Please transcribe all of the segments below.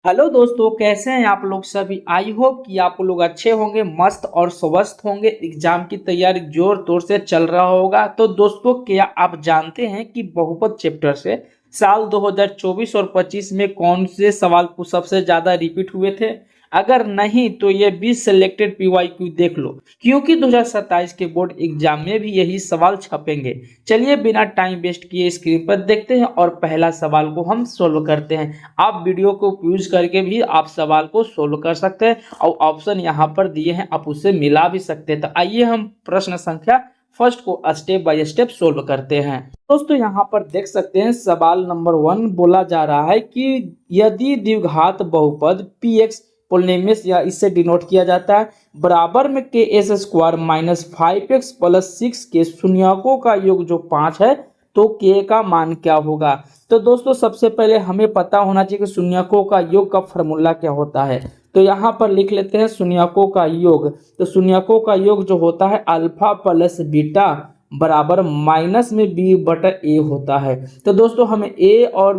Hello दोस्तों, कैसे हैं आप लोग सभी। आई होप कि आप लोग अच्छे होंगे, मस्त और स्वस्थ होंगे। एग्जाम की तैयारी जोर तोर से चल रहा होगा। तो दोस्तों, क्या आप जानते हैं कि बहुपद चैप्टर से साल 2024 और 25 में कौन से सवाल को सबसे ज्यादा रिपीट हुए थे? अगर नहीं तो ये 20 सिलेक्टेड पीवाईक्यू देख लो, क्योंकि 2027 के बोर्ड एग्जाम में भी यही सवाल छपेंगे। चलिए बिना टाइम वेस्ट किए स्क्रीन पर देखते हैं और पहला सवाल को हम सोल्व करते हैं। आप वीडियो को यूज करके भी आप सवाल को सोल्व कर सकते हैं और ऑप्शन यहाँ पर दिए हैं, आप उससे मिला भी सकते हैं। तो आइए हम प्रश्न संख्या फर्स्ट को स्टेप बाय स्टेप सोल्व करते हैं। दोस्तों, यहाँ पर देख सकते हैं सवाल नंबर 1 बोला जा रहा है कि यदि द्विघात बहुपद पी एक्स पोलिनोमियस या इससे डिनोट किया जाता है बराबर में के S square minus 5x plus 6 के शून्यकों का योग जो 5 है, तो के का मान क्या होगा। तो दोस्तों, सबसे पहले हमें पता होना चाहिए कि शून्यकों का योग का फॉर्मूला क्या होता है। तो यहाँ पर लिख लेते हैं शून्यकों का योग। तो शून्यकों का योग जो होता है अल्फा प्लस बीटा बराबर माइनस में बी बटा ए होता है। तो दोस्तों, हमें ए और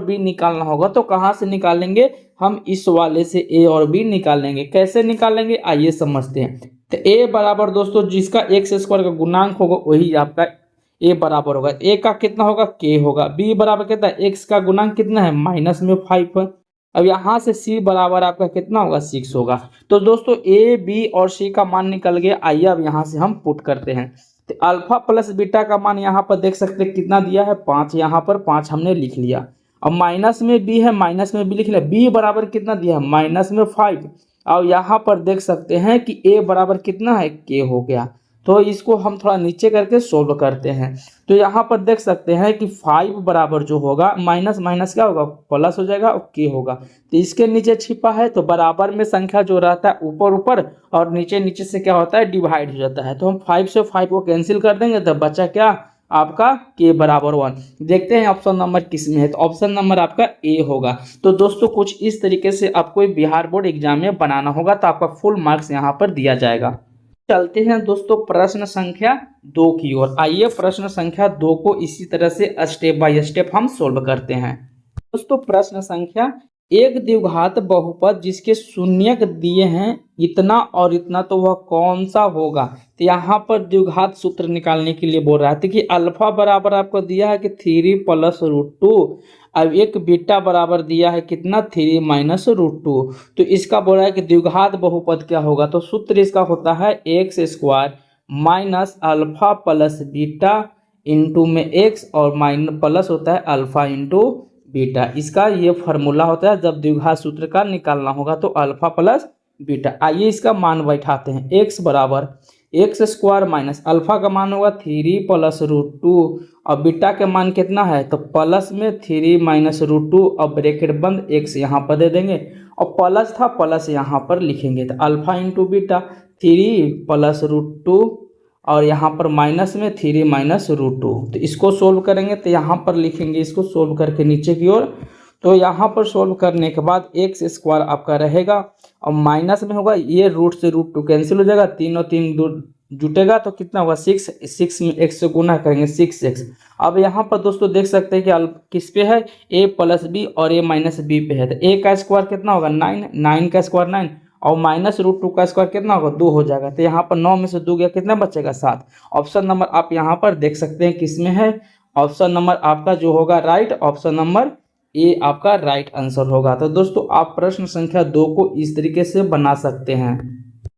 बी निकालना होगा। तो कहाँ से निकालेंगे? हम इस वाले से ए और बी निकालेंगे। कैसे निकालेंगे आइए समझते हैं। तो ए बराबर दोस्तों जिसका एक्स स्क्वायर का गुणांक होगा वही आपका ए बराबर होगा। ए का कितना होगा? के होगा। बी बराबर कितना है? एक्स का गुणांक कितना है? माइनस में 5 है। अब यहाँ से सी बराबर आपका कितना होगा? 6 होगा। तो दोस्तों, ए बी और सी का मान निकल गया। आइए अब यहाँ से हम पुट करते हैं। तो अल्फा प्लस बीटा का मान यहाँ पर देख सकते हैं कितना दिया है? 5। यहाँ पर 5 हमने लिख लिया। अब माइनस में बी है, माइनस में बी लिख लिया। बी बराबर कितना दिया है? माइनस में 5। और यहाँ पर देख सकते हैं कि ए बराबर कितना है? के हो गया। तो इसको हम थोड़ा नीचे करके सोल्व करते हैं। तो यहाँ पर देख सकते हैं कि 5 बराबर जो होगा माइनस माइनस क्या होगा? प्लस हो जाएगा और के होगा। तो इसके नीचे छिपा है, तो बराबर में संख्या जो रहता है ऊपर ऊपर और नीचे नीचे से क्या होता है? डिवाइड हो जाता है। तो हम 5 से 5 को कैंसिल कर देंगे तो बचा क्या आपका? के बराबर 1। देखते हैं ऑप्शन नंबर किस में है। तो ऑप्शन नंबर आपका ए होगा। तो दोस्तों, कुछ इस तरीके से आपको बिहार बोर्ड एग्जाम में बनाना होगा, तो आपका फुल मार्क्स यहाँ पर दिया जाएगा। चलते हैं दोस्तों प्रश्न संख्या 2 की ओर। आइए प्रश्न संख्या 2 को इसी तरह से स्टेप बाय स्टेप हम सोल्व करते हैं। दोस्तों, प्रश्न संख्या एक द्विघात बहुपद जिसके शून्यक दिए हैं इतना और इतना, तो वह कौन सा होगा। तो यहाँ पर द्विघात सूत्र निकालने के लिए बोल रहा था कि अल्फा बराबर आपको दिया है कि 3 प्लस रूट 2। अब एक बीटा बराबर दिया है कितना? 3 माइनस रूट 2। तो इसका बोल रहा है कि द्विघात बहुपद क्या होगा। तो सूत्र इसका होता है x square minus alpha plus beta into में एक्स और माइनस प्लस होता है अल्फा इंटू बीटा। इसका ये फॉर्मूला होता है जब द्विघात सूत्र का निकालना होगा। तो अल्फा प्लस बीटा। आइए इसका मान बैठाते हैं। एक्स बराबर एक्स स्क्वायर माइनस अल्फा का मान होगा 3 प्लस रूट 2 और बीटा का मान कितना है? तो प्लस में 3 माइनस रूट 2 और ब्रैकेट बंद एक्स यहाँ पर दे देंगे और प्लस था प्लस यहाँ पर लिखेंगे। तो alpha into beta 3 plus root 2 और यहाँ पर माइनस में 3 माइनस रूट 2। तो इसको सोल्व करेंगे तो यहाँ पर लिखेंगे इसको सोल्व करके नीचे की ओर। तो यहाँ पर सोल्व करने के बाद एक्स स्क्वायर आपका रहेगा और माइनस में होगा ये रूट से रूट 2 कैंसिल हो जाएगा। 3 और 3 जुटेगा तो कितना होगा? 6 में x से गुना करेंगे 6x। अब यहाँ पर दोस्तों देख सकते हैं कि किस पे है? a प्लस बी और a माइनस बी पे है। तो a का स्क्वायर कितना होगा? 9। 9 का स्क्वायर 9 और माइनस रूट 2 का स्क्वायर कितना होगा? 2 हो जाएगा। तो यहाँ पर 9 में से 2 गया कितना बचेगा? 7। ऑप्शन नंबर आप यहाँ पर देख सकते हैं किस में है। ऑप्शन नंबर आपका जो होगा राइट, ऑप्शन नंबर ए आपका राइट आंसर होगा। तो दोस्तों, आप प्रश्न संख्या 2 को इस तरीके से बना सकते हैं।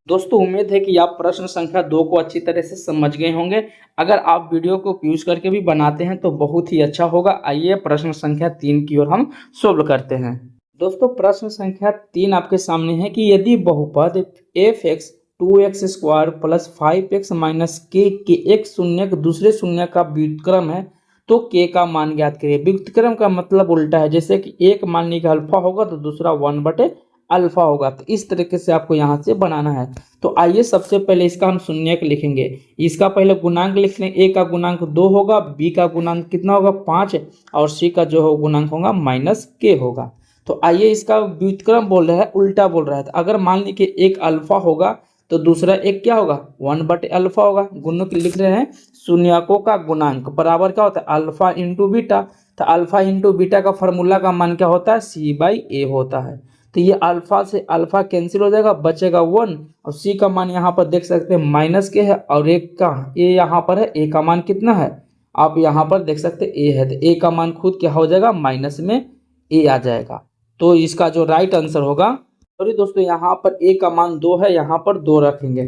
दोस्तों, उम्मीद है कि आप प्रश्न संख्या 2 को अच्छी तरह से समझ गए होंगे। अगर आप वीडियो को यूज करके भी बनाते हैं तो बहुत ही अच्छा होगा। आइए प्रश्न संख्या 3 की ओर हम सोल्व करते हैं। दोस्तों, प्रश्न संख्या 3 आपके सामने है कि यदि बहुपद F x 2x square plus 5x minus के एक शून्य दूसरे शून्य का व्युत्क्रम है, तो के का मान ज्ञात करिए। व्युत्क्रम का मतलब उल्टा है, जैसे कि एक मान लीजिए अल्फा होगा तो दूसरा 1 बटे अल्फा होगा। तो इस तरीके से आपको यहाँ से बनाना है। तो आइए सबसे पहले इसका हम शून्यक लिखेंगे। इसका पहले गुणांक लिख लें। ए का गुणांक 2 होगा, बी का गुणांक कितना होगा? 5 और सी का जो गुणांक होगा माइनस के होगा। तो आइए इसका व्युत्क्रम बोल रहा है, उल्टा बोल रहा है। तो अगर मान लीजिए एक अल्फा होगा तो दूसरा एक क्या होगा? 1 बटे अल्फा होगा। गुणक लिख रहे हैं शून्यकों का गुणांक बराबर क्या होता है? Alpha into beta. तो अल्फा इंटू बीटा का फार्मूला का मान क्या होता है, C/A होता है। तो ये अल्फा से अल्फा कैंसिल हो जाएगा, बचेगा 1 और C का मान यहाँ पर देख सकते हैं माइनस के है और एक का A यहाँ पर है, A का मान कितना है आप यहाँ पर देख सकते हैं A है, तो A का मान खुद क्या हो जाएगा माइनस में A आ जाएगा। तो इसका जो राइट आंसर होगा, सॉरी दोस्तों यहाँ पर A का मान 2 है, यहाँ पर 2 रखेंगे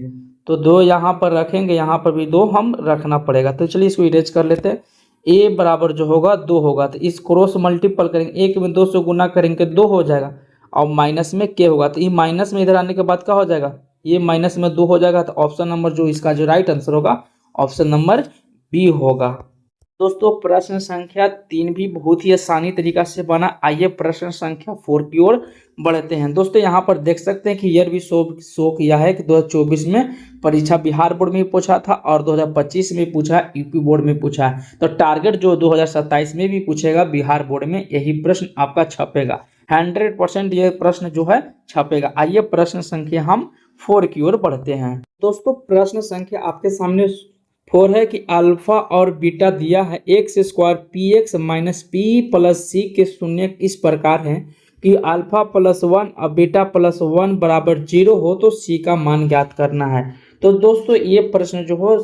तो 2 यहाँ पर रखेंगे, यहाँ पर भी 2 हम रखना पड़ेगा। तो चलिए इसको इरेज कर लेते हैं। A बराबर जो होगा 2 होगा, तो इस क्रॉस मल्टीपल करेंगे, 1 में 2 से गुना करेंगे 2 हो जाएगा और माइनस में K होगा, तो ये माइनस में इधर आने के बाद क्या हो जाएगा, ये माइनस में 2 हो जाएगा। तो ऑप्शन नंबर जो इसका जो राइट आंसर होगा ऑप्शन नंबर बी होगा। दोस्तों प्रश्न संख्या 3 भी बहुत ही आसानी तरीका से बना। आइए प्रश्न संख्या 4 की ओर बढ़ते हैं। दोस्तों यहाँ पर देख सकते हैं कि ईयर भी शो किया है कि 2024 में परीक्षा बिहार बोर्ड में पूछा था और 2025 में पूछा है, यूपी बोर्ड में पूछा है। तो टारगेट जो 2027 में भी पूछेगा बिहार बोर्ड में, यही प्रश्न आपका छपेगा 100%, ये प्रश्न जो है छपेगा। आइए प्रश्न संख्या हम 4 की ओर बढ़ते हैं। दोस्तों प्रश्न संख्या आपके सामने 4 है कि अल्फा और बीटा दिया है x² px minus p plus C के शून्य इस प्रकार हैं कि अल्फा प्लस 1 और बीटा प्लस 1 बराबर 0 हो तो c का मान ज्ञात करना है। तो दोस्तों ये प्रश्न जो हो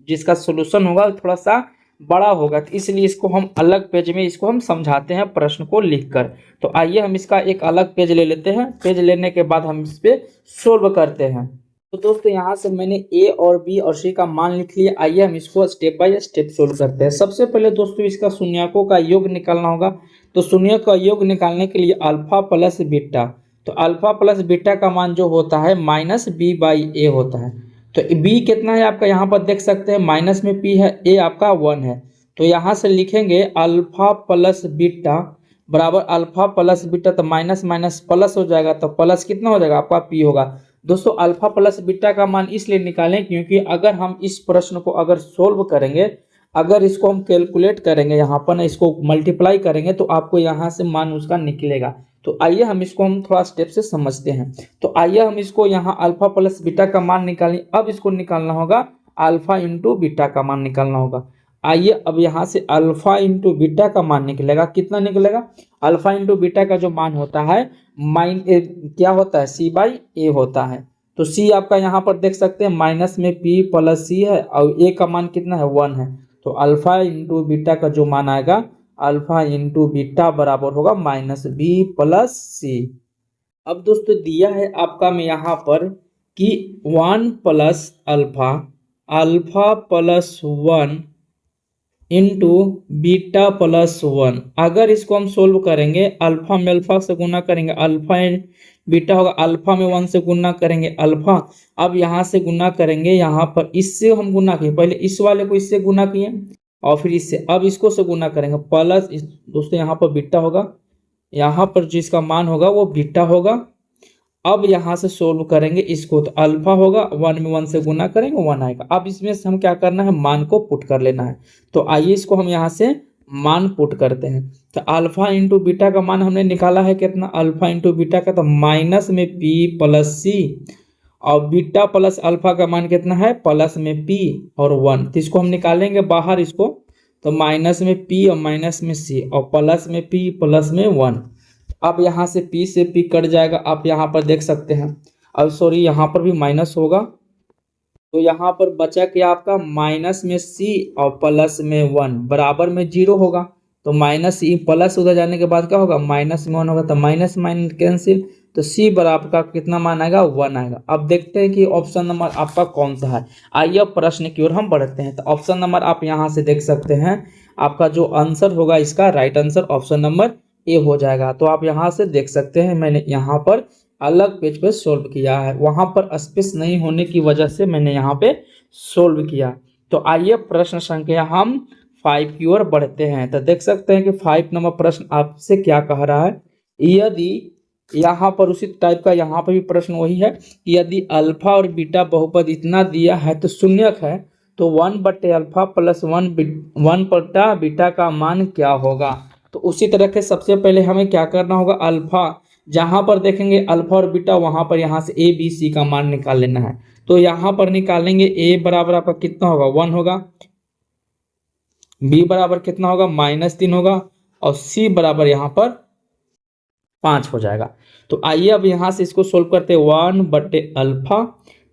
जिसका सोल्यूशन होगा थोड़ा सा बड़ा होगा, तो इसलिए इसको हम अलग पेज में इसको हम समझाते हैं प्रश्न को लिखकर। तो आइए हम इसका एक अलग पेज ले लेते हैं, पेज लेने के बाद हम इस पे सोल्व करते हैं। तो दोस्तों यहाँ से मैंने A और B और C का मान लिख लिया। आइए हम इसको स्टेप बाय स्टेप सोल्व करते हैं। सबसे पहले दोस्तों इसका शून्यकों का योग निकालना होगा। तो शून्य का योग निकालने के लिए अल्फा प्लस बीटा, तो अल्फा प्लस बीटा का मान जो होता है माइनस B/A होता है। तो B कितना है आपका यहाँ पर देख सकते हैं, माइनस में P है, A आपका 1 है। तो यहाँ से लिखेंगे अल्फा प्लस बीटा बराबर अल्फा प्लस बीटा, तो माइनस माइनस प्लस हो जाएगा, तो प्लस कितना हो जाएगा आपका P होगा। दोस्तों अल्फा प्लस बीटा का मान इसलिए निकालें क्योंकि अगर हम इस प्रश्न को अगर सोल्व करेंगे, अगर इसको हम कैलकुलेट करेंगे यहाँ पर ना, इसको मल्टीप्लाई करेंगे तो आपको यहाँ से मान उसका निकलेगा। तो आइए हम इसको हम थोड़ा स्टेप से समझते हैं। तो आइए हम इसको यहाँ अल्फा प्लस बीटा का मान निकालें। अब इसको निकालना होगा अल्फा इंटू बीटा का मान निकालना होगा। आइए अब यहाँ से अल्फा इंटू बीटा का मान निकलेगा, कितना निकलेगा, अल्फा इंटू बीटा का जो मान होता है क्या होता है C/A होता है। तो C आपका यहाँ पर देख सकते हैं माइनस में P प्लस C है और A का मान कितना है 1 है। तो अल्फा इंटू बीटा का जो मान आएगा अल्फा इंटू बीटा बराबर होगा माइनस B प्लस C। अब दोस्तों दिया है आपका में यहाँ पर कि 1 plus alpha plus 1 into beta plus 1। अगर इसको हम सोल्व करेंगे, अल्फा में अल्फा से गुना करेंगे, अल्फा बीटा होगा, अल्फा में 1 से गुना करेंगे अल्फा, अब यहाँ से गुना करेंगे, यहाँ पर इससे हम गुना किए, पहले इस वाले को इससे गुना किए और फिर इससे, अब इसको से गुना करेंगे प्लस दोस्तों यहाँ पर बीटा होगा, यहाँ पर जिसका मान होगा वो बीटा होगा। अब यहाँ से सोल्व करेंगे इसको, तो अल्फा होगा, 1 में 1 से गुना करेंगे 1 आएगा। अब इसमें से हम क्या करना है, मान को पुट कर लेना है। तो आइए इसको हम यहाँ से मान पुट करते हैं। तो अल्फा इंटू बीटा का मान हमने निकाला है कितना, अल्फा इंटू बीटा का तो माइनस में P प्लस C और बीटा प्लस अल्फा का मान कितना है प्लस में P और 1। तो इसको हम निकालेंगे बाहर इसको, तो माइनस में P और माइनस में C और प्लस में P प्लस में 1। अब यहाँ से P से P कट जाएगा, आप यहाँ पर देख सकते हैं। अब सॉरी यहाँ पर भी माइनस होगा, तो यहाँ पर बचा क्या आपका माइनस में C और प्लस में 1 बराबर में 0 होगा। तो माइनस C प्लस उधर जाने के बाद क्या होगा माइनस में 1 होगा, तो माइनस माइनस कैंसिल, तो C बराबर का कितना मान आएगा 1 आएगा। अब देखते हैं कि ऑप्शन नंबर आपका कौन सा है। आइए प्रश्न की ओर हम बढ़ते हैं। तो ऑप्शन नंबर आप यहाँ से देख सकते हैं, आपका जो आंसर होगा इसका right answer option number A हो जाएगा। तो आप यहाँ से देख सकते हैं मैंने यहाँ पर अलग पेज पे सोल्व किया है, वहाँ पर स्पेस नहीं होने की वजह से मैंने यहाँ पे सोल्व किया। तो आइए प्रश्न संख्या हम 5 की ओर बढ़ते हैं। तो देख सकते हैं कि 5 नंबर प्रश्न आपसे क्या कह रहा है, यदि यहाँ पर उसी टाइप का यहाँ पर भी प्रश्न वही है कि यदि अल्फा और बीटा बहुपद इतना दिया है तो शून्यक है, तो 1/अल्फा प्लस 1 बीटा का मान क्या होगा। तो उसी तरह के सबसे पहले हमें क्या करना होगा, अल्फा जहां पर देखेंगे अल्फा और बीटा वहां पर यहाँ से A B C का मान निकाल लेना है। तो यहाँ पर निकालेंगे A बराबर आपका कितना होगा 1 होगा, बी बराबर कितना होगा, -3 होगा, और सी बराबर यहाँ पर 5 हो जाएगा। तो आइए अब यहाँ से इसको सोल्व करते हैं, 1/अल्फा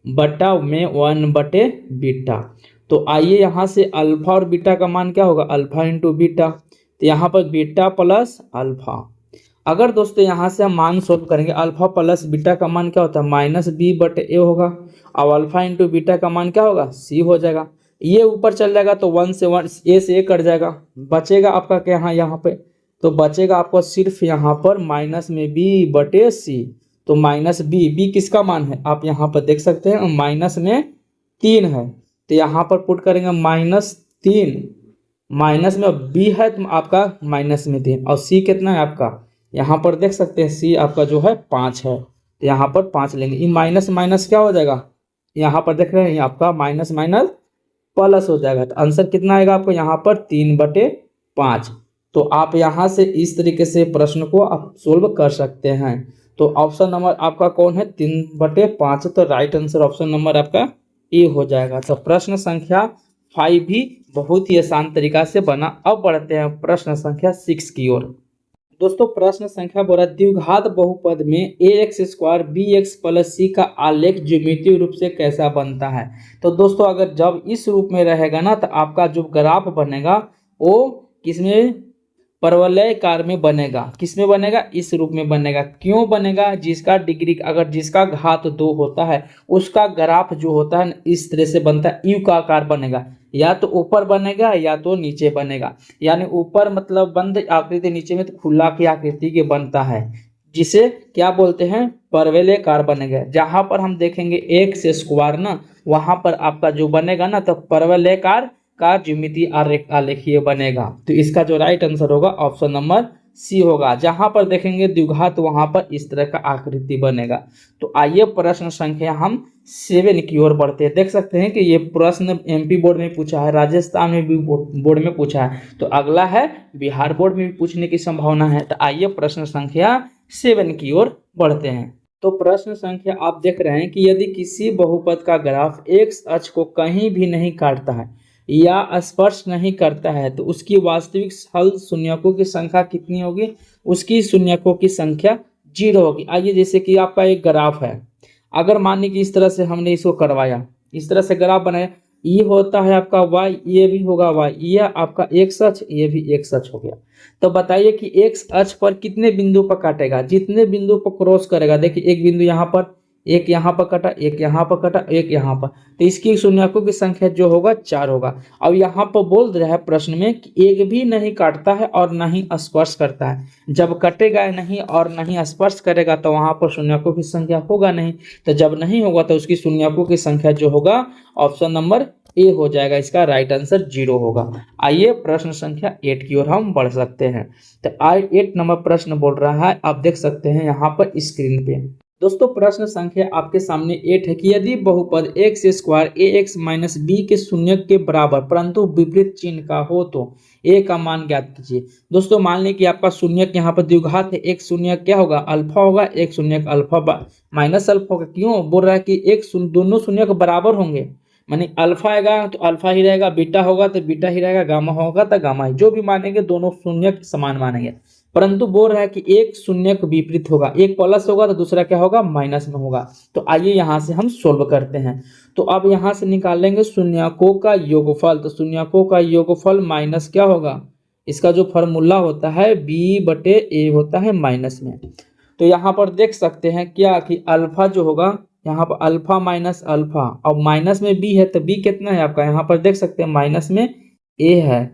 बटा में 1/बीटा। तो आइए यहाँ से अल्फा और बीटा का मान क्या होगा, अल्फा इंटू बीटा, तो यहाँ पर बीटा प्लस अल्फा। अगर दोस्तों यहाँ से हम मान सोल्व करेंगे, अल्फा प्लस बीटा का मान क्या होता है, -b/a होगा, और अल्फा इंटू बीटा का मान क्या होगा, c हो जाएगा। ये ऊपर चल जाएगा तो 1 से 1 a से a कट जाएगा, बचेगा आपका क्या, यहाँ पे तो बचेगा आपको सिर्फ यहाँ पर माइनस में b/c। तो -b किसका मान है, आप यहाँ पर देख सकते हैं, माइनस में 3 है, तो यहाँ पर पुट करेंगे -3, माइनस में b है तो आपका -3, और c कितना है आपका, यहाँ पर देख सकते हैं c आपका जो है 5 है, तो यहाँ पर 5 लेंगे। ये माइनस माइनस क्या हो जाएगा, यहाँ पर देख रहे हैं आपका माइनस माइनस प्लस हो जाएगा, तो आंसर कितना आएगा आपको यहाँ पर 3/5। तो आप यहाँ से इस तरीके से प्रश्न को आप सोल्व कर सकते हैं। तो ऑप्शन नंबर आपका कौन है, 3/5, तो राइट आंसर ऑप्शन नंबर आपका ए हो जाएगा। तो प्रश्न संख्या 5 भी बहुत ही आसान तरीका से बना। अब बढ़ते हैं प्रश्न संख्या 6 की ओर। दोस्तों प्रश्न संख्या बोला, द्विघात बहुपद में ax² bx + c का आलेख ज्यामितीय रूप से कैसा बनता है। तो दोस्तों अगर जब इस रूप में रहेगा ना, तो आपका जो ग्राफ बनेगा वो किसमें, परवलयाकार में बनेगा। किसमें बनेगा, इस रूप में बनेगा। क्यों बनेगा, जिसका डिग्री, अगर जिसका घात 2 होता है उसका ग्राफ जो होता है इस तरह से बनता है, यू का आकार बनेगा, या तो ऊपर बनेगा या तो नीचे बनेगा। यानी ऊपर मतलब बंद आकृति, नीचे में तो खुला की आकृति के बनता है, जिसे क्या बोलते हैं, परवलयाकार बनेगा। जहां पर हम देखेंगे x² ना, वहां पर आपका जो बनेगा ना, तो परवलयाकार का ज्यामितीय आलेखीय बनेगा। तो इसका जो राइट आंसर होगा ऑप्शन नंबर सी होगा। जहां पर देखेंगे द्विघात वहां पर इस तरह का आकृति बनेगा। तो आइए प्रश्न संख्या हम 7 की ओर बढ़ते हैं। देख सकते हैं कि ये प्रश्न एमपी बोर्ड में पूछा है, राजस्थान में भी बोर्ड में पूछा है, तो अगला है बिहार बोर्ड में भी पूछने की संभावना है। तो आइए प्रश्न संख्या 7 की ओर बढ़ते हैं। तो प्रश्न संख्या आप देख रहे हैं कि यदि किसी बहुपद का ग्राफ एक्स अक्ष को कहीं भी नहीं काटता है या स्पर्श नहीं करता है, तो उसकी वास्तविक हल शून्यकों की संख्या कितनी होगी, उसकी शून्यकों की संख्या 0 होगी। आइए जैसे कि आपका एक ग्राफ है, अगर मानिए कि इस तरह से हमने इसको करवाया, इस तरह से ग्राफ बनाया, ये होता है आपका y, ये भी होगा y, ये आपका x अक्ष, ये भी x अक्ष हो गया। तो बताइए कि x अक्ष पर कितने बिंदु पर काटेगा, जितने बिंदु पर क्रॉस करेगा, देखिए एक बिंदु यहाँ पर, एक यहाँ पर कटा, एक यहाँ पर कटा, एक यहाँ पर, तो इसकी शून्यकों की संख्या जो होगा 4 होगा। अब यहाँ पर बोल रहा है प्रश्न में कि एक भी नहीं काटता है और न ही स्पर्श करता है। जब कटेगा नहीं और नहीं स्पर्श करेगा तो वहां पर शून्यकों की संख्या होगा नहीं, तो जब नहीं होगा तो उसकी शून्यकों की संख्या जो होगा ऑप्शन नंबर ए हो जाएगा। इसका राइट आंसर 0 होगा। आइए प्रश्न संख्या 8 की ओर हम बढ़ सकते हैं। तो 8 नंबर प्रश्न बोल रहा है, आप देख सकते हैं यहाँ पर स्क्रीन पे। दोस्तों प्रश्न संख्या आपके सामने 8 है कि यदि बहुपद x² ax - b के शून्यक के बराबर परंतु विपरीत चिन्ह का हो तो a का मान ज्ञात कीजिए। दोस्तों मान लीजिए कि आपका शून्यक यहाँ पर द्विघात है, एक शून्यक क्या होगा, अल्फा होगा, एक शून्यक अल्फा माइनस अल्फा होगा। क्यों बोल रहा है कि दोनों शून्यक बराबर होंगे, मानी अल्फा आएगा तो अल्फा ही रहेगा, बीटा होगा तो बीटा ही रहेगा, गामा होगा तो गामा ही, जो भी मानेंगे दोनों शून्यक समान मानेंगे। परंतु बोल रहा है कि एक शून्यक विपरीत होगा, एक प्लस होगा तो दूसरा क्या होगा, माइनस में होगा। तो आइए यहाँ से हम सोल्व करते हैं। तो अब यहाँ से निकालेंगे शून्यकों का योगफल। तो शून्यकों का योगफल माइनस क्या होगा, इसका जो फॉर्मूला होता है b/a होता है माइनस में। तो यहाँ पर देख सकते हैं क्या कि अल्फा जो होगा, यहाँ पर अल्फा माइनस अल्फा, और माइनस में b है तो b कितना है आपका, यहाँ पर देख सकते हैं माइनस में a है,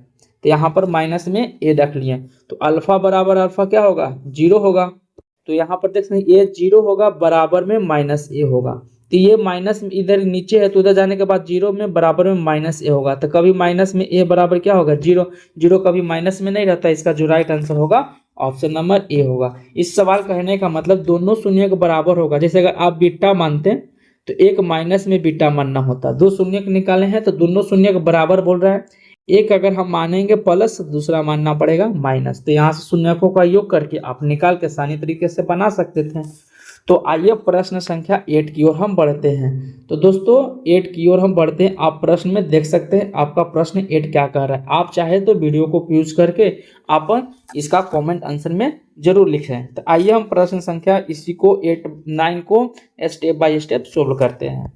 तो यहाँ पर माइनस में a रख लिए। तो अल्फा बराबर अल्फा क्या होगा, 0 होगा। तो यहाँ पर देख सकते हैं a 0 होगा, बराबर में माइनस a होगा। तो ये माइनस इधर नीचे है तो उधर जाने के बाद 0 में बराबर में माइनस a होगा। तो कभी माइनस में a बराबर क्या होगा, 0, 0 कभी माइनस में नहीं रहता। इसका जो राइट आंसर होगा ऑप्शन नंबर ए होगा। इस सवाल कहने का मतलब दोनों शून्यक बराबर होगा। जैसे अगर आप बीटा मानते हैं तो एक माइनस में बीटा मानना होता, दो शून्यक निकाले हैं तो दोनों शून्यक बराबर बोल रहा है। एक अगर हम मानेंगे प्लस, दूसरा मानना पड़ेगा माइनस। तो यहाँ से शून्यकों का योग करके आप निकाल के आसानी तरीके से बना सकते थे। तो आइए प्रश्न संख्या 8 की ओर हम बढ़ते हैं। तो दोस्तों 8 की ओर हम बढ़ते हैं। आप प्रश्न में देख सकते हैं आपका प्रश्न 8 क्या कह रहा है। आप चाहे तो वीडियो को पॉज करके आप इसका कमेंट आंसर में जरूर लिखें। तो आइए हम प्रश्न संख्या इसी को 8 9 को स्टेप बाय स्टेप सोल्व करते हैं।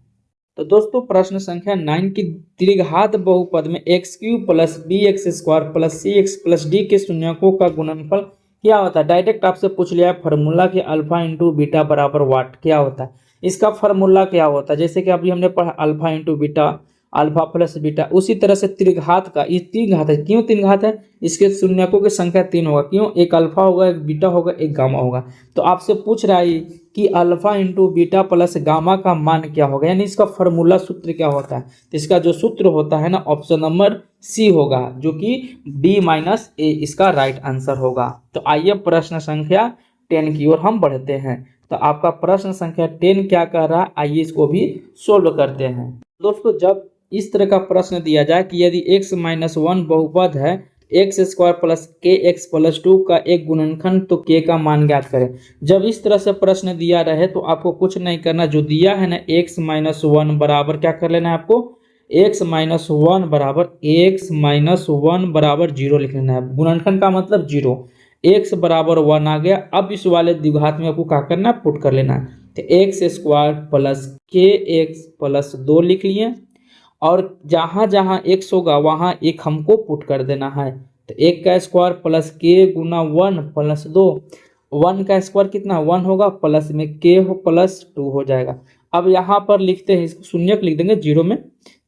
तो दोस्तों प्रश्न संख्या 9 की द्विघात बहुपद में x cube plus b x square plus c x plus d के शून्यकों का गुणनफल क्या होता है। डायरेक्ट आपसे पूछ लिया है फार्मूला कि अल्फा इंटू बीटा बराबर वाट क्या होता है। इसका फार्मूला क्या होता है, जैसे कि अभी हमने पढ़ा alpha into beta, alpha plus beta, उसी तरह से त्रिघात का, ये तीन घात है। क्यों तीन घात है, इसके शून्यकों की संख्या 3 होगा। क्यों, एक अल्फा होगा, एक बीटा होगा, एक गामा होगा। तो आपसे पूछ रहा है कि alpha into beta plus gamma का मान क्या होगा, यानी इसका फार्मूला सूत्र क्या होता है। तो इसका जो सूत्र होता है ना, ऑप्शन नंबर सी होगा, जो कि डी माइनस ए इसका राइट आंसर होगा। तो आइए प्रश्न संख्या 10 की ओर हम बढ़ते हैं। तो आपका प्रश्न संख्या 10 क्या कह रहा है, आइए इसको भी सोल्व करते हैं। दोस्तों जब इस तरह का प्रश्न दिया जाए कि यदि x माइनस 1 बहुपद है एक्स स्क्वायर प्लस के एक्स प्लस 2 का एक गुणनखंड, तो k का मान ज्ञात करें। जब इस तरह से प्रश्न दिया रहे तो आपको कुछ नहीं करना, जो दिया है ना x माइनस 1 बराबर क्या कर लेना है आपको, x माइनस 1 बराबर x माइनस 1 बराबर 0 लिख लेना है। गुणनखंड का मतलब 0, x बराबर 1 आ गया। अब इस वाले द्विघात में आपको क्या करना है, पुट कर लेना है। तो एक्स स्क्वायर प्लस के एक्स प्लस 2 लिख लिए, और जहाँ जहाँ x होगा वहाँ एक हमको पुट कर देना है। तो एक का स्क्वायर प्लस के गुना 1 प्लस 2, 1 का स्क्वायर कितना 1 होगा, प्लस में के हो प्लस 2 हो जाएगा। अब यहाँ पर लिखते हैं, इसको शून्यक लिख देंगे 0 में,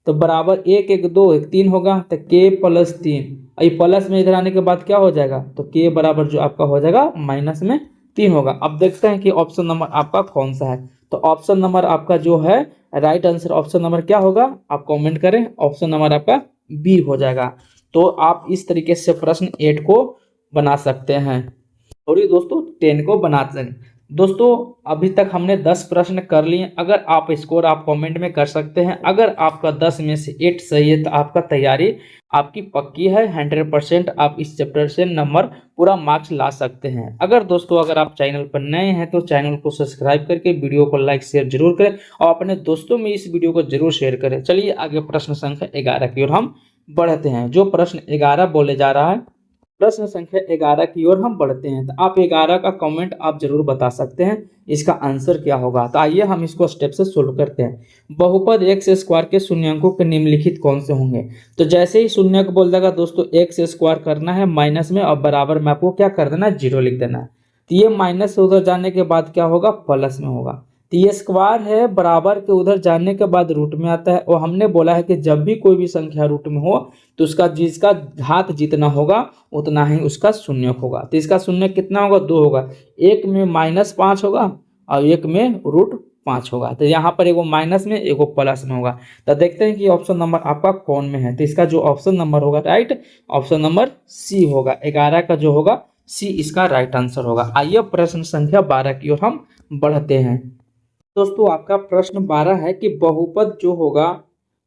तो बराबर 1 1 2 1 3 होगा। तो के प्लस 3, ये प्लस में इधर आने के बाद क्या हो जाएगा, तो के बराबर जो आपका हो जाएगा माइनस में 3 होगा। अब देखते हैं कि ऑप्शन नंबर आपका कौन सा है। तो ऑप्शन नंबर आपका जो है राइट आंसर, ऑप्शन नंबर क्या होगा, आप कमेंट करें। ऑप्शन नंबर आपका बी हो जाएगा। तो आप इस तरीके से प्रश्न 8 को बना सकते हैं, और ये दोस्तों 10 को बना सकते हैं। दोस्तों अभी तक हमने 10 प्रश्न कर लिए। अगर आप स्कोर आप कमेंट में कर सकते हैं। अगर आपका 10 में से 8 सही है तो आपका तैयारी आपकी पक्की है, 100% आप इस चैप्टर से नंबर पूरा मार्क्स ला सकते हैं। अगर दोस्तों अगर आप चैनल पर नए हैं तो चैनल को सब्सक्राइब करके वीडियो को लाइक शेयर जरूर करें, और अपने दोस्तों में इस वीडियो को जरूर शेयर करें। चलिए आगे प्रश्न संख्या 11 की ओर हम बढ़ते हैं। जो प्रश्न 11 बोले जा रहा है, प्रश्न संख्या 11 की ओर हम बढ़ते हैं। तो आप 11 का कमेंट आप जरूर बता सकते हैं, इसका आंसर क्या होगा। तो आइए हम इसको स्टेप से सोल्व करते हैं। बहुपद एक्स स्क्वायर के शून्यकों के निम्नलिखित कौन से होंगे। तो जैसे ही शून्यक बोल देगा दोस्तों, एक्स स्क्वायर करना है माइनस में, और बराबर में आपको क्या कर देना है, 0 लिख देना है। तो ये माइनस से उधर जाने के बाद क्या होगा, प्लस में होगा। तो ये स्क्वायर है, बराबर के उधर जाने के बाद रूट में आता है। और हमने बोला है कि जब भी कोई भी संख्या रूट में हो तो उसका जिसका घात जितना होगा उतना ही उसका शून्यक होगा। तो इसका शून्यक कितना होगा, 2 होगा। एक में -5 होगा और एक में √5 होगा। तो यहाँ पर एगो माइनस में एगो प्लस में होगा। तो देखते हैं कि ऑप्शन नंबर आपका कौन में है। तो इसका जो ऑप्शन नंबर होगा राइट, ऑप्शन नंबर सी होगा। 11 का जो होगा सी इसका राइट आंसर होगा। आइए प्रश्न संख्या 12 की ओर हम बढ़ते हैं। दोस्तों आपका प्रश्न 12 है कि बहुपद जो होगा,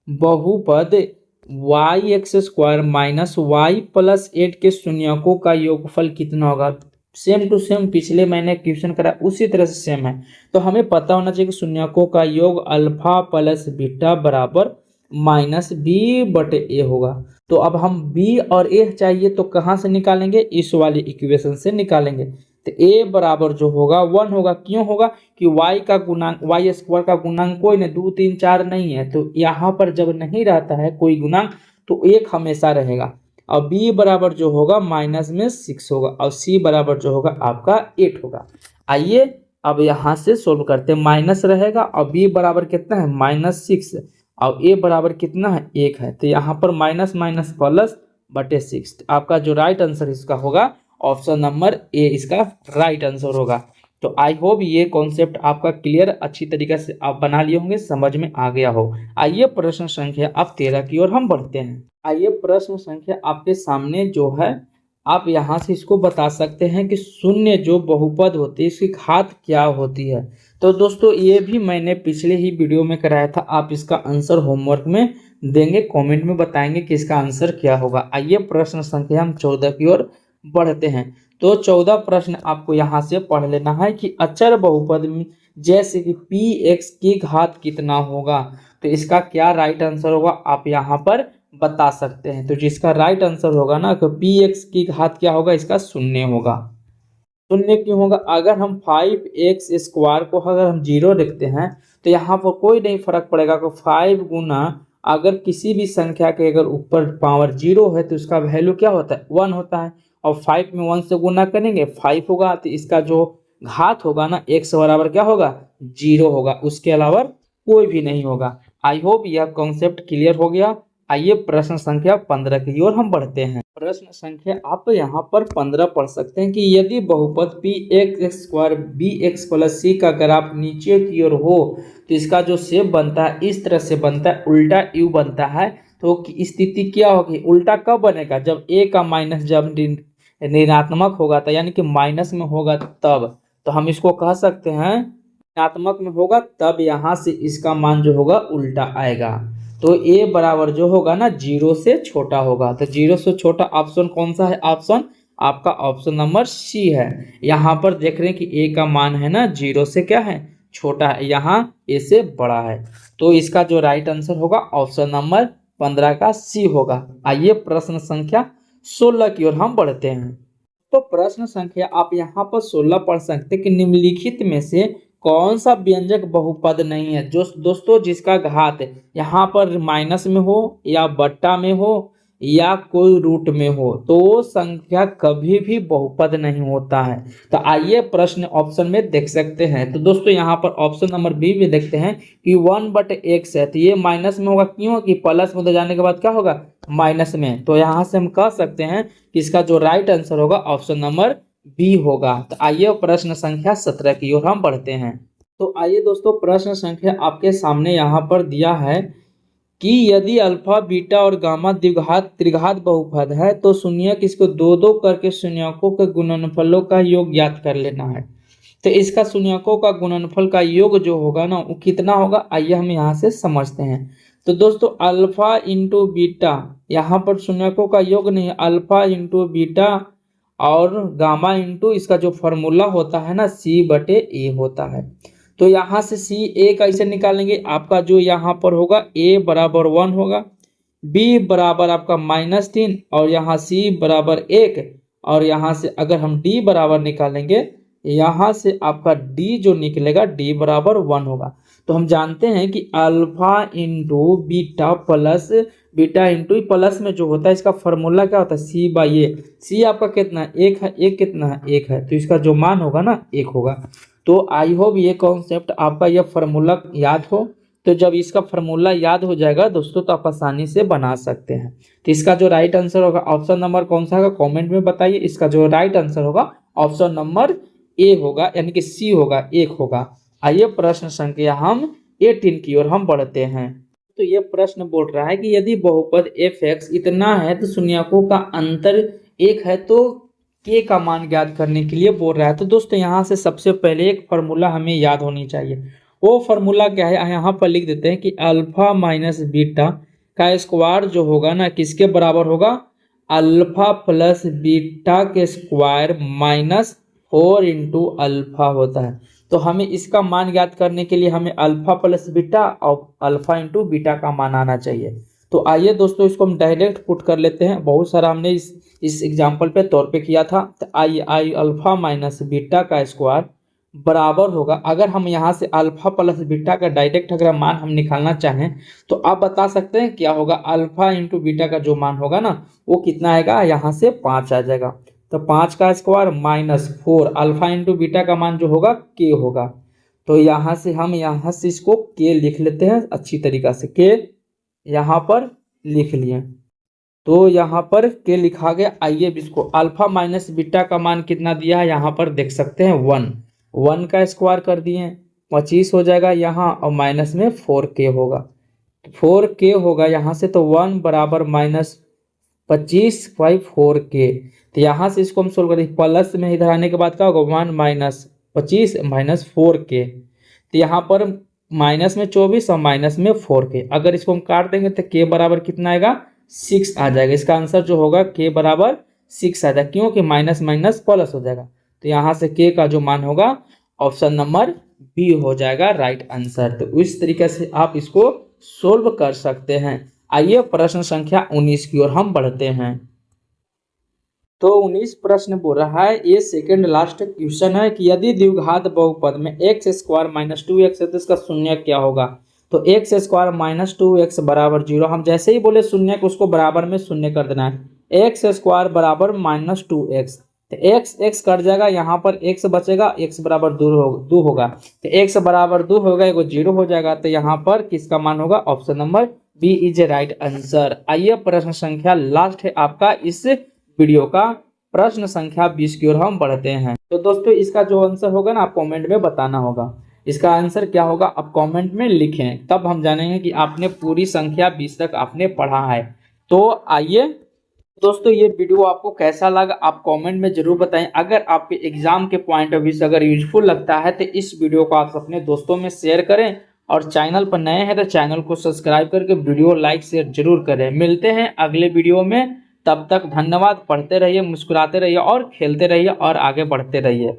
बहुपद y x square minus y plus 8 के शून्यकों का योगफल कितना होगा। सेम टू सेम पिछले मैंने क्वेश्चन करा उसी तरह से सेम है। तो हमें पता होना चाहिए कि शून्यकों का योग अल्फा प्लस बीटा बराबर माइनस बी बटे ए होगा। तो अब हम बी और ए चाहिए तो कहाँ से निकालेंगे, इस वाली इक्वेशन से निकालेंगे। तो a बराबर जो होगा 1 होगा। क्यों होगा कि y का गुणांक, वाई स्क्वायर का गुणांक कोई नहीं, 2 3 4 नहीं है। तो यहाँ पर जब नहीं रहता है कोई गुणांक तो 1 हमेशा रहेगा। और b बराबर जो होगा माइनस में 6 होगा, और c बराबर जो होगा आपका 8 होगा। आइए अब यहाँ से सोल्व करते हैं। माइनस रहेगा और b बराबर कितना है, -6, और a बराबर कितना है, 1 है। तो यहाँ पर माइनस माइनस प्लस बटे 6। आपका जो राइट आंसर इसका होगा ऑप्शन नंबर ए इसका राइट आंसर होगा। तो आई होप ये कॉन्सेप्ट आपका क्लियर अच्छी तरीके से आप बना लिए होंगे, समझ में आ गया हो। आइए प्रश्न संख्या अब 13 की ओर हम बढ़ते हैं। आइए प्रश्न संख्या आपके सामने जो है, आप यहाँ से इसको बता सकते हैं कि शून्य जो बहुपद होती है इसकी घात क्या होती है। तो दोस्तों ये भी मैंने पिछले ही वीडियो में कराया था। आप इसका आंसर होमवर्क में देंगे, कॉमेंट में बताएंगे कि इसका आंसर क्या होगा। आइए प्रश्न संख्या हम 14 की ओर बढ़ते हैं। तो 14 प्रश्न आपको यहाँ से पढ़ लेना है कि अचर बहुपद जैसे कि पी एक्स की घात कितना होगा, तो इसका क्या राइट आंसर होगा आप यहाँ पर बता सकते हैं। तो जिसका राइट आंसर होगा ना, तो पी एक्स की घात क्या होगा, इसका शून्य होगा। शून्य क्यों होगा, अगर हम 5x² को अगर हम 0 लिखते हैं तो यहाँ पर कोई नहीं फर्क पड़ेगा कि 5 गुना अगर किसी भी संख्या के अगर ऊपर पावर 0 है तो उसका वैल्यू क्या होता है, 1 होता है। और 5 में 1 से गुना करेंगे 5 होगा, तो इसका जो घात होगा ना x बराबर क्या होगा, 0 होगा, उसके अलावा कोई भी नहीं होगा। आई होप यह कॉन्सेप्ट क्लियर हो गया। आइए प्रश्न संख्या 15 की ओर हम बढ़ते हैं। प्रश्न संख्या आप यहाँ पर 15 पढ़ सकते हैं कि यदि बहुपद p x square b x plus c का ग्राफ नीचे की ओर हो तो इसका जो शेप बनता है इस तरह से बनता है, उल्टा यू बनता है। तो स्थिति क्या होगी, उल्टा कब बनेगा, जब ए का माइनस जब ऋणात्मक होगा तो यानी कि माइनस में होगा तब। तो हम इसको कह सकते हैं ऋणात्मक में होगा तब यहाँ से इसका मान जो होगा उल्टा आएगा। तो ए बराबर जो होगा ना 0 से छोटा होगा। तो 0 से छोटा ऑप्शन कौन सा है, ऑप्शन आपका ऑप्शन नंबर सी है। यहाँ पर देख रहे हैं कि ए का मान है ना 0 से क्या है, छोटा है, यहाँ ए से बड़ा है। तो इसका जो राइट आंसर होगा ऑप्शन नंबर 15 का सी होगा। आइए प्रश्न संख्या 16 की ओर हम बढ़ते हैं। तो प्रश्न संख्या आप यहाँ पर 16 पढ़ सकते हैं कि निम्नलिखित में से कौन सा व्यंजक बहुपद नहीं है, जो दोस्तों जिसका घात यहाँ पर माइनस में हो या बट्टा में हो या कोई रूट में हो तो वो संख्या कभी भी बहुपद नहीं होता है। तो आइए प्रश्न ऑप्शन में देख सकते हैं। तो दोस्तों यहाँ पर ऑप्शन नंबर बी में देखते हैं कि 1/x है, तो ये माइनस में होगा, क्यों कि प्लस में जाने के बाद क्या होगा, माइनस में। तो यहाँ से हम कह सकते हैं कि इसका जो राइट आंसर होगा ऑप्शन नंबर बी होगा। तो आइए प्रश्न संख्या 17 की ओर हम बढ़ते हैं। तो आइए दोस्तों प्रश्न संख्या आपके सामने यहाँ पर दिया है कि यदि अल्फा बीटा और गामा द्विघात त्रिघात बहुपद है तो शून्यक इसको 2-2 करके शून्यकों के गुणनफलों का योग ज्ञात कर लेना है। तो इसका शून्यकों का गुणनफल का योग जो होगा ना वो कितना होगा, आइए हम यहाँ से समझते हैं। तो दोस्तों अल्फा इंटू बीटा, यहाँ पर शून्यकों का योग नहीं है, अल्फा इंटू बीटा और गामा इंटू इसका जो फॉर्मूला होता है ना C/A होता है। तो यहाँ से CA कैसे निकालेंगे, आपका जो यहाँ पर होगा A बराबर 1 होगा, B बराबर आपका -3 और यहाँ C बराबर 1, और यहाँ से अगर हम D बराबर निकालेंगे यहाँ से आपका D जो निकलेगा D बराबर 1 होगा। तो हम जानते हैं कि alpha into beta plus beta into plus में जो होता है इसका फॉर्मूला क्या होता है C/A। C आपका कितना 1 है, 1 कितना है 1 है, तो इसका जो मान होगा ना 1 होगा। तो आई होप ये कॉन्सेप्ट आपका यह फार्मूला याद हो। तो जब इसका फार्मूला याद हो जाएगा दोस्तों तो आप आसानी से बना सकते हैं। तो इसका जो राइट आंसर होगा ऑप्शन नंबर कौन सा होगा कमेंट में बताइए। इसका जो राइट आंसर होगा ऑप्शन नंबर ए होगा, यानी कि सी होगा, 1 होगा। आइए प्रश्न संख्या हम 18 की ओर हम बढ़ते हैं। तो ये प्रश्न बोल रहा है कि यदि बहुपद f(x) इतना है तो शून्यकों का अंतर 1 है तो के का मान ज्ञात करने के लिए बोल रहा है। तो दोस्तों यहाँ से सबसे पहले एक फार्मूला हमें याद होनी चाहिए। वो फार्मूला क्या है, यहाँ पर लिख देते हैं कि अल्फा माइनस बीटा का स्क्वायर जो होगा ना किसके बराबर होगा, अल्फा प्लस बीटा के स्क्वायर -4 इंटू अल्फा होता है। तो हमें इसका मान ज्ञात करने के लिए हमें अल्फा प्लस बीटा और अल्फा इंटू बीटा का मान आना चाहिए। तो आइए दोस्तों इसको हम डायरेक्ट पुट कर लेते हैं। बहुत सारा हमने इस एग्जाम्पल पे तौर पे किया था। तो आई अल्फा माइनस बीटा का स्क्वायर बराबर होगा, अगर हम यहाँ से अल्फा प्लस बीटा का डायरेक्ट अगर मान हम निकालना चाहें तो आप बता सकते हैं क्या होगा, अल्फा इंटू बीटा का जो मान होगा ना वो कितना आएगा, यहाँ से 5 आ जाएगा। तो 5 का स्क्वायर -4 अल्फा इंटू बीटा का मान जो होगा के होगा। तो यहाँ से हम यहाँ से इसको के लिख लेते हैं अच्छी तरीका से, के यहाँ पर लिख लिए। तो यहाँ पर के लिखा गया। आइए इसको अल्फा माइनस बीटा का मान कितना दिया है यहाँ पर देख सकते हैं 1 का स्क्वायर कर दिए 25 हो जाएगा यहाँ, और माइनस में 4k होगा, 4k होगा यहाँ से। तो 1 बराबर -25 बाई 4k। तो यहाँ से इसको हम सोल्व करें, प्लस में इधर आने के बाद क्या होगा 1 -25 -4k। तो यहाँ पर माइनस में 24 और माइनस में 4k। अगर इसको हम काट देंगे तो k बराबर कितना आएगा 6 आ जाएगा। इसका आंसर जो होगा k बराबर 6 आ जाएगा, क्योंकि माइनस माइनस प्लस हो जाएगा। तो यहाँ से k का जो मान होगा ऑप्शन नंबर बी हो जाएगा राइट आंसर। तो इस तरीके से आप इसको सोल्व कर सकते हैं। आइए प्रश्न संख्या 19 की ओर हम बढ़ते हैं। तो 19 प्रश्न बोल रहा है, ये सेकंड लास्ट क्वेश्चन है कि यदि द्विघात बहुपद में x square minus two x है तो इसका शून्य क्या होगा। तो x square minus two x बराबर जीरो, हम जैसे ही बोले शून्य को उसको बराबर में शून्य कर देना है। एक्स स्क्वायर बराबर माइनस टू एक्स, तो एक्स एक्स कट जाएगा, यहाँ पर एक्स बचेगा, एक्स बराबर दो होगा, तो एक्स बराबर दो होगा, एगो जीरो हो जाएगा, तो यहाँ पर किसका मान होगा, option number B is a right answer. आइए प्रश्न संख्या लास्ट है आपका इस वीडियो का, प्रश्न संख्या 20 की ओर हम बढ़ते हैं। तो दोस्तों इसका जो आंसर होगा ना, आप कमेंट में बताना होगा। इसका आंसर क्या होगा आप कमेंट में लिखें, तब हम जानेंगे कि आपने पूरी संख्या 20 तक आपने पढ़ा है। तो आइए दोस्तों, ये वीडियो आपको कैसा लगा आप कमेंट में जरूर बताएं। अगर आपके एग्जाम के पॉइंट ऑफ व्यू से अगर यूजफुल लगता है तो इस वीडियो को आप अपने दोस्तों में शेयर करें, और चैनल पर नए हैं तो चैनल को सब्सक्राइब करके वीडियो लाइक शेयर जरूर करें। मिलते हैं अगले वीडियो में, तब तक धन्यवाद। पढ़ते रहिए, मुस्कुराते रहिए और खेलते रहिए और आगे बढ़ते रहिए।